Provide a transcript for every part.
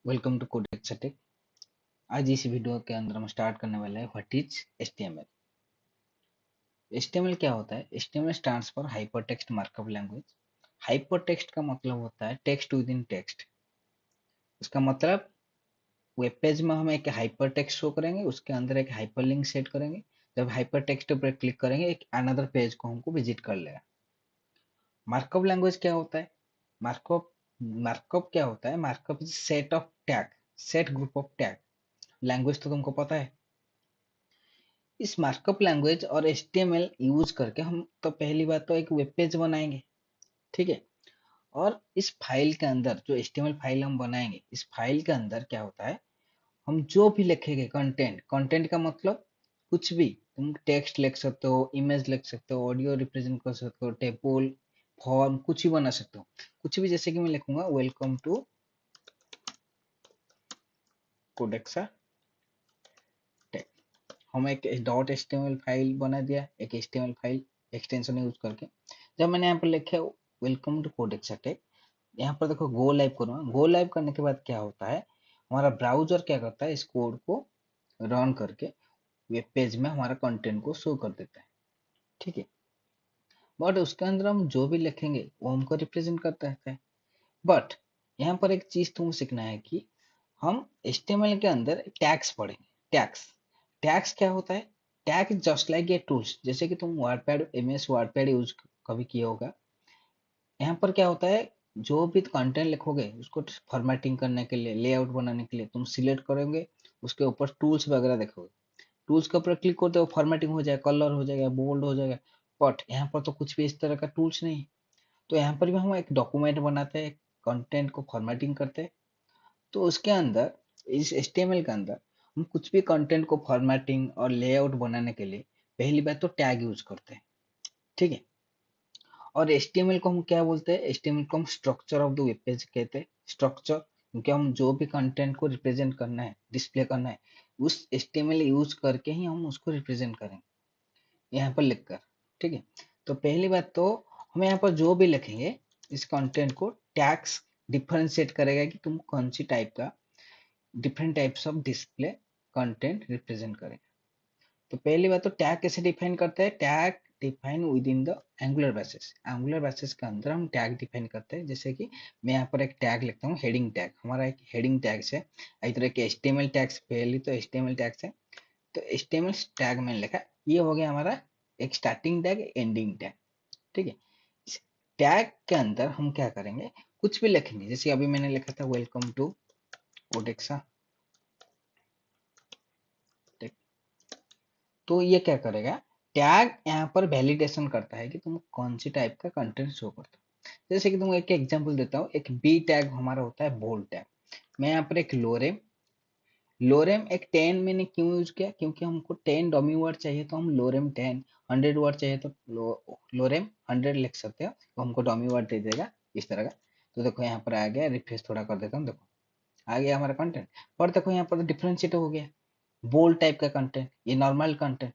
Welcome to codex take. आज इस video के अंदर हम स्टार्ट करने वाले हैं व्हाट इज एचटीएमएल। एचटीएमएल क्या होता है? HTML stands for hypertext markup language. Hypertext का मतलब होता है टेक्स्ट विद इन टेक्स्ट। उसका मतलब वेब पेज में हम एक हाइपरटेक्स्ट शो करेंगे, उसके अंदर एक हाइपरलिंक सेट करेंगे। जब हाइपरटेक्स्ट पर क्लिक करेंगे एक अनदर पेज को हमको विजिट कर लेगा। मार्कअप लैंग्वेज क्या होता है? मार्कअप मार्कअप क्या होता है? Markup is set of tag, set group of tag. Language तो तुमको पता है। इस मार्कअप लैंग्वेज और एचटीएमएल यूज करके हम तो पहली बात तो एक वेब पेज बनाएंगे, ठीक है। और इस फाइल के अंदर जो एचटीएमएल फाइल हम बनाएंगे, इस फाइल के अंदर क्या होता है, हम जो भी लिखेंगे कंटेंट, कंटेंट का मतलब कुछ भी, तुम टेक्स्ट लिख सकते हो, इमेज लिख सकते हो, ऑडियो रिप्रेजेंट कर सकते हो, टेबल, फॉर्म, कुछ भी बना सकते हो। कुछ भी, जैसे कि मैं लिखूंगा वेलकम टू कोडेक्सा टेक। हम एक डॉट एचटीएमएल फाइल बना दिया, एक एचटीएमएल फाइल एक्सटेंशन यूज करके। जब मैंने यहाँ पर लिखा वेलकम टू कोडेक्सा टेक, यहाँ पर देखो गो लाइव करूंगा। गो लाइव करने के बाद क्या होता है, हमारा ब्राउजर क्या करता है, इस कोड को रन करके वेब पेज में हमारा कंटेंट को शो कर देता है, ठीक है। बट उसके अंदर हम जो भी लिखेंगे वो हमको रिप्रेजेंट करता है। बट यहाँ पर एक चीज तुम सीखना है कि हम HTML के अंदर टैग्स पढ़ेंगे। टैग्स, टैग्स क्या होता है? Tag just like AI tools, जैसे कि तुम वर्डपैड, MS वर्डपैड यूज कभी किया होगा। यहाँ पर क्या होता है, जो भी कंटेंट लिखोगे उसको फॉर्मेटिंग करने के लिए, लेआउट बनाने के लिए तुम सिलेक्ट करोगे, उसके ऊपर टूल्स वगैरह देखोगे, टूल्स के ऊपर क्लिक करते हो, फॉर्मेटिंग हो जाएगा, कलर हो जाएगा, बोल्ड हो जाएगा। बट यहाँ पर तो कुछ भी इस तरह का टूल्स नहीं है। तो यहाँ पर भी हम एक डॉक्यूमेंट बनाते हैं, कंटेंट को फॉर्मेटिंग करते हैं। तो उसके अंदर, इस HTML के अंदर हम कुछ भी कंटेंट को फॉर्मेटिंग और लेआउट बनाने के लिए पहली बात तो टैग यूज करते हैं, ठीक है। और HTML को हम क्या बोलते हैं? HTML को हम structure of the web page कहते हैं। स्ट्रक्चर, क्योंकि हम जो भी कंटेंट को रिप्रेजेंट करना है, डिस्प्ले करना है, उस HTML यूज करके ही हम उसको रिप्रेजेंट करेंगे, यहाँ पर लिखकर, ठीक है। तो पहली बात तो हम यहाँ पर जो भी लिखेंगे, इस कंटेंट को टैग्स डिफरेंशिएट करेगा कि तुम कौन सी टाइप का, different types of display content represent करेगा। तो पहली बात तो टैग कैसे डिफाइन करते हैं? Tag define with in the angular basis. Angular basis के अंदर हम टैग डिफाइन करते हैं। जैसे कि मैं यहाँ पर एक टैग लिखता हूँ, हेडिंग टैग। हमारा एक हेडिंग टैग है, इस तरह के HTML टैग्स, पहली तो HTML टैग्स है। तो HTML टैग मैंने लिखा, ये हो गया हमारा एक स्टार्टिंग टैग, एंडिंग टैग, ठीक है। इस टैग के अंदर हम क्या करेंगे, कुछ भी लिखेंगे। जैसे अभी मैंने लिखा था वेलकम टू कोडेक्सा टेक। तो ये क्या करेगा, टैग यहाँ पर वैलिडेशन करता है कि तुम कौन सी टाइप का कंटेंट शो करते हो। जैसे कि तुम एक एग्जांपल देता हूँ, एक बी टैग हमारा होता है बोल्ड टैग। मैं यहाँ पर एक लोरेम, लोरेम एक 10 मैंने क्यों यूज किया, क्योंकि हमको 10 डमी वर्ड चाहिए, तो हम लोरेम 10, 100 वर्ड चाहिए तो लोरेम 100 लिख सकते हो, तो हमको डमी वर्ड दे देगा इस तरह का। तो देखो यहाँ पर आ गया, रिफ्रेश थोड़ा कर देता हूँ, देखो आ गया हमारा कंटेंट। पर देखो यहाँ पर डिफरेंशिएट हो गया, बोल्ड टाइप का कंटेंट, ये नॉर्मल कंटेंट।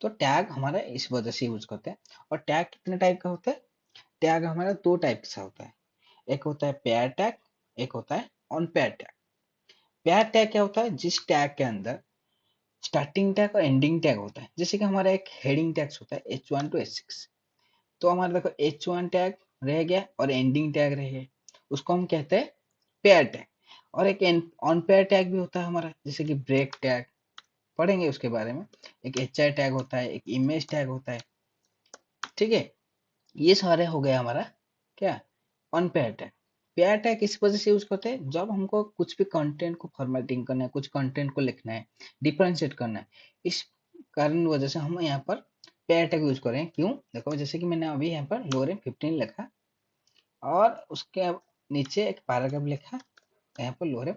तो टैग हमारा इस वजह से यूज करते हैं। और टैग कितने टाइप का होता है? टैग हमारा दो टाइप का होता है, एक होता है पेयर टैग, एक होता है on pair tag. Pair tag क्या होता है? जिस टैग के अंदर स्टार्टिंग टैग और एंडिंग टैग होता है। जैसे कि हमारा एक हेडिंग टैग्स होता है H1 to H6। तो हमारा देखो H1 टैग रह गया और एंडिंग टैग रह गया, उसको हम कहते हैं पेयर टैग। और एक ऑन पेयर टैग भी होता है हमारा, जैसे कि ब्रेक टैग, पढ़ेंगे उसके बारे में। एक HI टैग होता है, एक इमेज टैग होता है, ठीक है। ये सारे हो गए हमारा क्या, on pair tag. Pair tag इस वजह से यूज करते हैं जब हमको कुछ भी कंटेंट को फॉर्मेटिंग करना है, कुछ कंटेंट को लिखना है, डिफरेंशिएट करना है। इस कारण वजह से हम यहाँ पर पेयर टैग यूज करें। क्यों? देखो जैसे कि मैंने अभी यहाँ पर लोरेम 15 लिखा और उसके नीचे एक पैराग्राफ लिखा, यहाँ पर लोरेम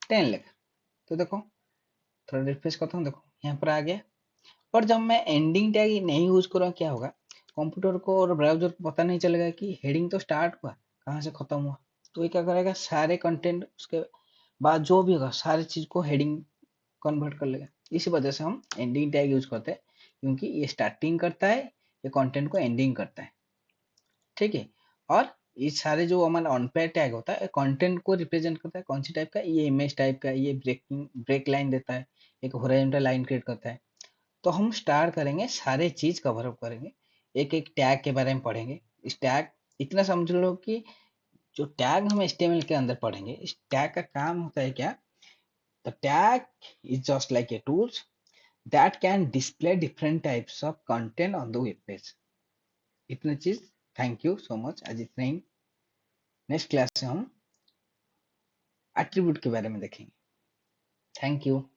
10 लिखा। तो देखो थोड़ा रिफ्रेश करता हूँ, देखो यहाँ पर आ गया। पर जब मैं एंडिंग टैग नहीं यूज करूँगा, क्या होगा, कंप्यूटर को और ब्राउजर को पता नहीं चलेगा कि हेडिंग तो स्टार्ट हुआ, कहाँ से खत्म हुआ। तो ये क्या करेगा, सारे कंटेंट उसके बाद जो भी होगा सारी चीज को हेडिंग कन्वर्ट कर लेगा। इसी वजह से हम एंडिंग टैग यूज करते हैं, क्योंकि ये स्टार्टिंग करता है, ये कंटेंट को एंडिंग करता है, ठीक है। और ये सारे जो हमारा ऑन पेयर टैग होता है कंटेंट को रिप्रेजेंट करता है। कौन सी टाइप का? ये इमेज टाइप का, ये ब्रेक लाइन देता है, एक हॉरिजॉन्टल लाइन क्रिएट करता है। तो हम स्टार्ट करेंगे, सारे चीज कवर अप करेंगे, एक एक टैग के बारे में पढ़ेंगे। इस टैग, इतना समझ लो कि जो टैग हम HTML के अंदर पढ़ेंगे, इस टैग का काम होता है क्या? The tag is just like AI tools that can display different types of content on the web page. इतनी चीज। Thank you so much. आज इतना ही। नेक्स्ट क्लास से हम एट्रीब्यूट के बारे में देखेंगे। Thank you.